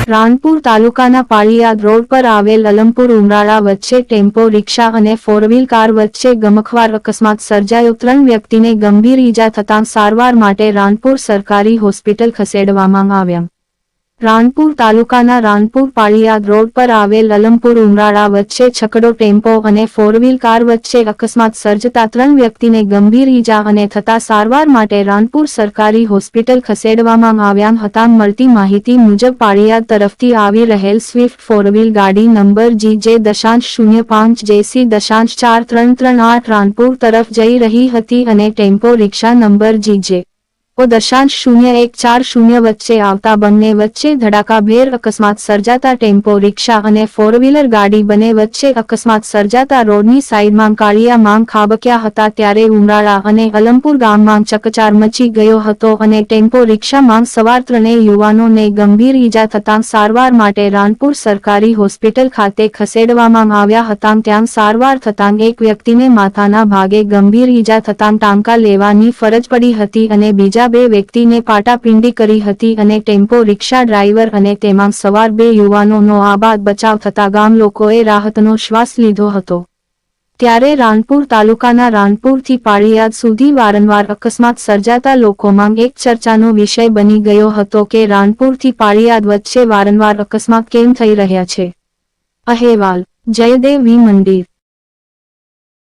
રાણપુર તાલુકાના પાળિયાદ રોડ પર આવેલ અલમપુર ઉમરાળા વચ્ચે ટેમ્પો રિક્ષા અને ફોરવ્હીલ કાર વચ્ચે ગમખ્વાર અકસ્માત સર્જાયો। 3 વ્યક્તિને ગંભીર ઈજા થતાં સારવાર માટે રાણપુર સરકારી હોસ્પિટલ ખસેડવામાં આવ્યા। રાણપુર તાલુકાના રાણપુર પાળિયાદ રોડ પર આવેલ અલમપુર ઉમરાળા વચ્ચે છકડો ટેમ્પો અને ફોરવ્હીલ કાર વચ્ચે અકસ્માત સર્જતા 3 વ્યક્તિને ગંભીર ઈજા અને થતા સારવાર માટે રાણપુર સરકારી હોસ્પિટલ ખસેડવામાં આવ્યા હતા। મળતી માહિતી મુજબ પાળિયાદ તરફથી આવી રહેલ સ્વિફ્ટ ફોરવ્હીલ ગાડી નંબર GJ.05 JC.4338 રાણપુર તરફ જઈ રહી હતી અને ટેમ્પો રિક્ષા નંબર GJ.0140 વચ્ચે આવતા બંને વચ્ચે ધડાકાભેર અકસ્માત સર્જાતા ટેમ્પો રિક્ષા અને ફોરવ્હીલર ગાડી બંને વચ્ચે અકસ્માત સર્જાતા રોડની સાઈડમાં કાળિયા માંગ ખાબક્યા હતા। ત્યારે ઉમરાળા અને અલમપુર ગામમાં ચકચાર મચી ગયો હતો અને ટેમ્પો રિક્ષામાં સવાર 3 યુવાનોને ગંભીર ઈજા થતાં સારવાર માટે રાણપુર સરકારી હોસ્પિટલ ખાતે ખસેડવામાં આવ્યા હતા। ત્યાં સારવાર થતાં એક વ્યક્તિને માથાના ભાગે ગંભીર ઈજા થતાં ટાંકા લેવાની ફરજ પડી હતી અને બીજા 2 વ્યક્તિને પાટાપિંડી કરી હતી અને ટેમ્પો રિક્ષા ડ્રાઈવર અને તેમાં સવાર 2 યુવાનોનો આબાદ બચાવ થતા ગામ લોકોએ રાહતનો શ્વાસ લીધો હતો। ત્યારે રાણપુર તાલુકાના રાણપુરથી પાળિયાદ સુધી વારંવાર અકસ્માત સર્જાતા લોકોમાં એક ચર્ચાનો વિષય બની ગયો હતો કે રાણપુરથી પાળિયાદ વચ્ચે વારંવાર અકસ્માત કેમ થઈ રહ્યા છે। અહેવાલ જયદેવ વી મંદિર।